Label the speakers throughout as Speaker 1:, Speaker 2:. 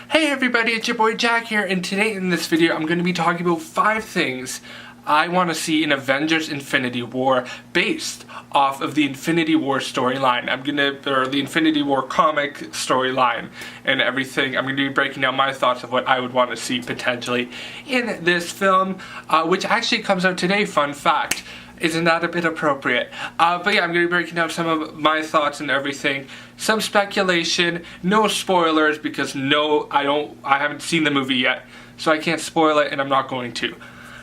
Speaker 1: Hey everybody, it's your boy Jack here, and today in this video I'm going to be talking about 5 things I want to see in Avengers Infinity War based off of the Infinity War storyline. Or the Infinity War comic storyline and everything. I'm going to be breaking down my thoughts of what I would want to see potentially in this film, which actually comes out today, fun fact. Isn't that a bit appropriate? But yeah, I'm going to be breaking down some of my thoughts and everything. Some speculation, no spoilers because I haven't seen the movie yet, so I can't spoil it and I'm not going to.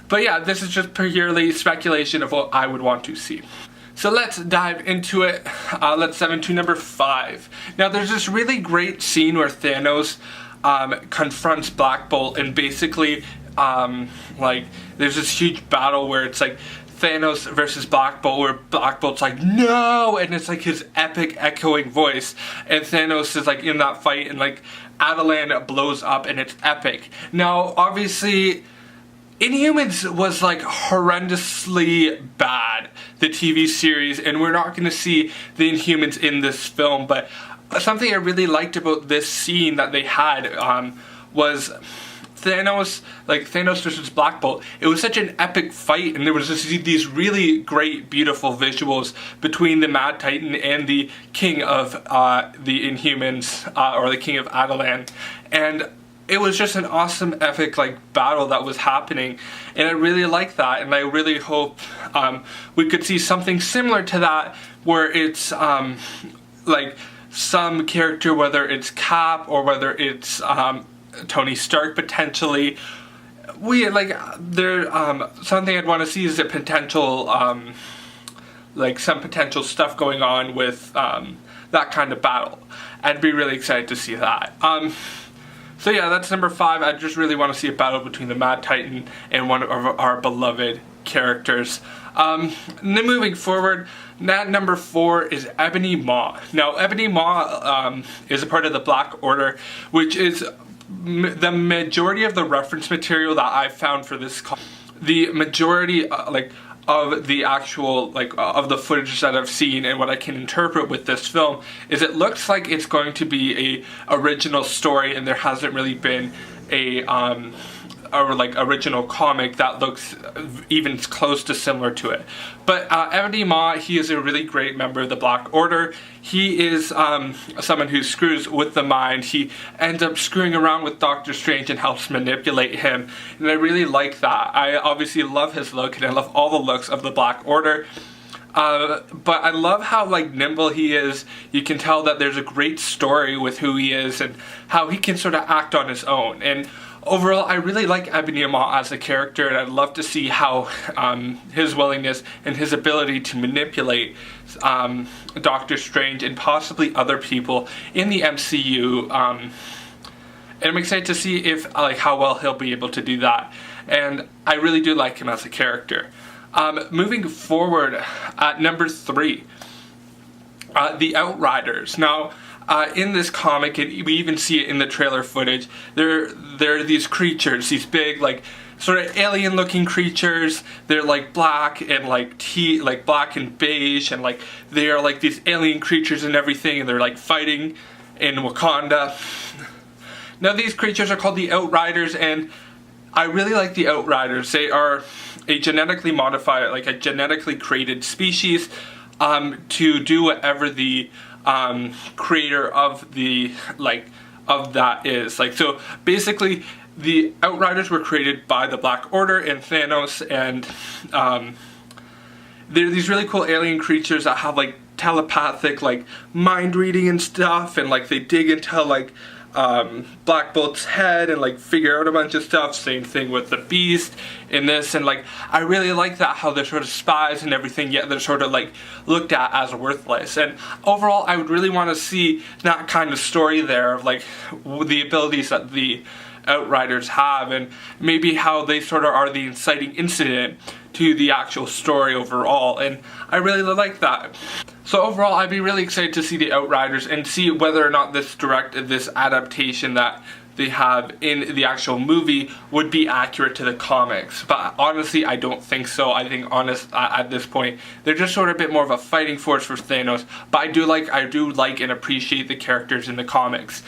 Speaker 1: But yeah, this is just purely speculation of what I would want to see. So let's dive into it. Let's dive into number 5. Now there's this really great scene where Thanos confronts Black Bolt, and basically there's this huge battle where it's like Thanos versus Black Bolt, where Black Bolt's like, no! And it's like his epic echoing voice. And Thanos is like in that fight, and like Attilan blows up, and it's epic. Now, obviously, Inhumans was like horrendously bad, the TV series, and we're not going to see the Inhumans in this film. But something I really liked about this scene that they had was Thanos versus Black Bolt. It was such an epic fight, and there was these really great, beautiful visuals between the Mad Titan and the King of the Inhumans, or the King of Attilan, and it was just an awesome, epic battle that was happening, and I really like that, and I really hope we could see something similar to that, where it's some character, whether it's Cap or whether it's Tony Stark potentially. Something I'd want to see is a potential some potential stuff going on with that kind of battle. I'd be really excited to see that. So yeah, that's number 5. I just really want to see a battle between the Mad Titan and one of our beloved characters. Then moving forward, number 4 is Ebony Maw. Now, Ebony Maw is a part of the Black Order, which is the majority of the reference material that I've found for this. The majority, of the actual, of the footage that I've seen and what I can interpret with this film, is it looks like it's going to be a original story, and there hasn't really been a original comic that looks even close to similar to it. But Ebony Maw, he is a really great member of the Black Order. He is someone who screws with the mind. He ends up screwing around with Doctor Strange and helps manipulate him, and I really like that. I obviously love his look, and I love all the looks of the Black Order. But I love how nimble he is. You can tell that there's a great story with who he is and how he can sort of act on his own. And overall, I really like Ebony Maw as a character, and I'd love to see how his willingness and his ability to manipulate Doctor Strange and possibly other people in the MCU. And I'm excited to see if how well he'll be able to do that. And I really do like him as a character. Moving forward, at number 3, the Outriders. Now, in this comic, and we even see it in the trailer footage, there are these creatures, these big, sort of alien-looking creatures. They're black and black and beige, and they are these alien creatures and everything, and they're fighting in Wakanda. Now, these creatures are called the Outriders, and I really like the Outriders. They are a genetically modified, a genetically created species to do whatever the creator of the of that is. So basically, the Outriders were created by the Black Order and Thanos, and they're these really cool alien creatures that have telepathic mind reading and stuff, and they dig into Black Bolt's head and figure out a bunch of stuff. Same thing with the Beast in this, and I really like that, how they're sort of spies and everything, yet they're sort of looked at as worthless. And overall, I would really want to see that kind of story there of the abilities that the Outriders have, and maybe how they sort of are the inciting incident to the actual story overall, and I really like that. So overall, I'd be really excited to see the Outriders and see whether or not this adaptation that they have in the actual movie would be accurate to the comics. But honestly, I don't think so. I think at this point, they're just sort of a bit more of a fighting force for Thanos. But I do like and appreciate the characters in the comics.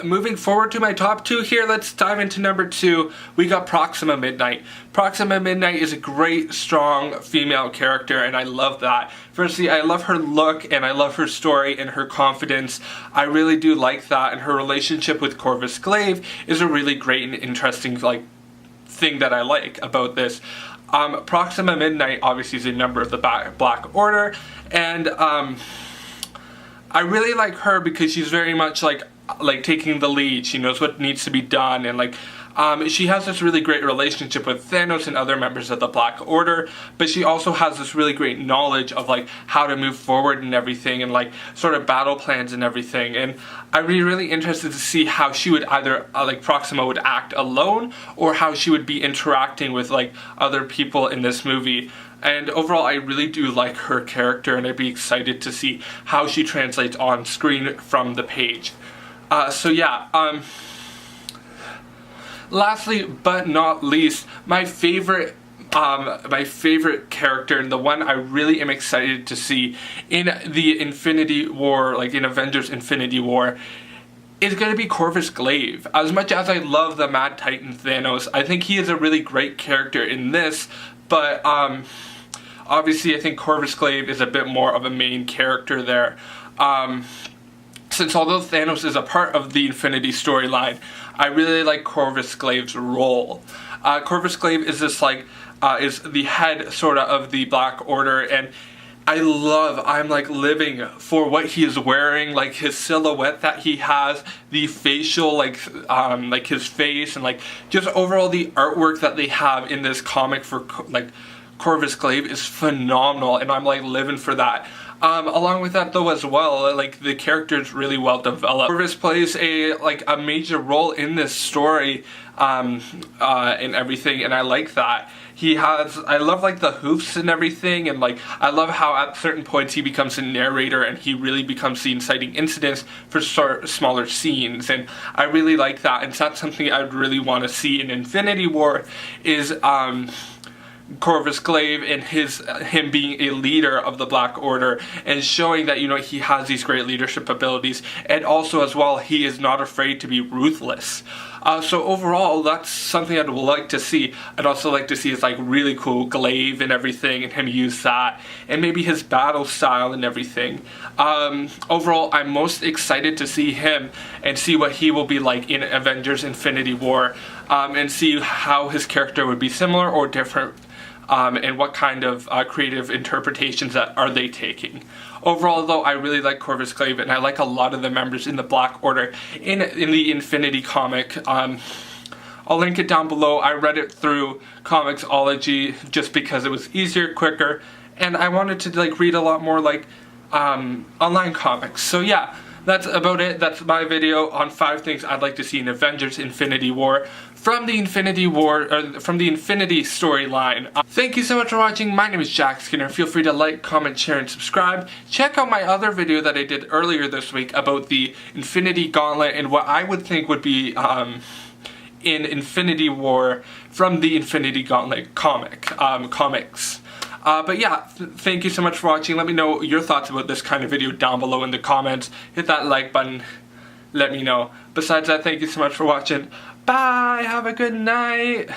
Speaker 1: Moving forward to my top 2 here, let's dive into number 2. We got Proxima Midnight. Proxima Midnight is a great, strong female character, and I love that. Firstly, I love her look, and I love her story and her confidence. I really do like that, and her relationship with Corvus Glaive is a really great and interesting thing that I like about this. Proxima Midnight obviously is a member of the Black Order, and I really like her because she's very much like taking the lead. She knows what needs to be done, and she has this really great relationship with Thanos and other members of the Black Order, but she also has this really great knowledge of how to move forward and everything, and sort of battle plans and everything. And I'd be really interested to see how she would either Proxima would act alone, or how she would be interacting with other people in this movie. And overall, I really do like her character, and I'd be excited to see how she translates on screen from the page. Lastly, but not least, my favorite character, and the one I really am excited to see in the Infinity War, in Avengers Infinity War, is going to be Corvus Glaive. As much as I love the Mad Titan Thanos, I think he is a really great character in this, but obviously I think Corvus Glaive is a bit more of a main character there. Since although Thanos is a part of the Infinity storyline, I really like Corvus Glaive's role. Corvus Glaive is this is the head sort of the Black Order, and I'm living for what he is wearing, his silhouette that he has, the facial, his face, and just overall the artwork that they have in this comic for Corvus Glaive is phenomenal, and I'm living for that. Along with that though as well, the character is really well developed. Corvus plays a major role in this story, and everything, and I like that. I love the hoofs and everything, and I love how at certain points he becomes a narrator, and he really becomes the inciting incidents for smaller scenes, and I really like that, and that's something I'd really want to see in Infinity War, is Corvus Glaive and him being a leader of the Black Order, and showing that he has these great leadership abilities, and also as well he is not afraid to be ruthless. So overall, that's something I'd like to see. I'd also like to see his really cool glaive and everything, and him use that, and maybe his battle style and everything. Overall, I'm most excited to see him and see what he will be like in Avengers Infinity War, and see how his character would be similar or different, and what kind of creative interpretations are they taking. Overall though, I really like Corvus Glaive, and I like a lot of the members in the Black Order in the Infinity comic. I'll link it down below. I read it through comixology just because it was easier, quicker, and I wanted to read a lot more online comics. So yeah, that's about it. That's my video on 5 things I'd like to see in Avengers Infinity War from the Infinity storyline. Thank you so much for watching. My name is Jack Skinner. Feel free to like, comment, share, and subscribe. Check out my other video that I did earlier this week about the Infinity Gauntlet and what I would think would be in Infinity War from the Infinity Gauntlet comics. But yeah, thank you so much for watching. Let me know your thoughts about this kind of video down below in the comments. Hit that like button. Let me know. Besides that, thank you so much for watching. Bye! Have a good night!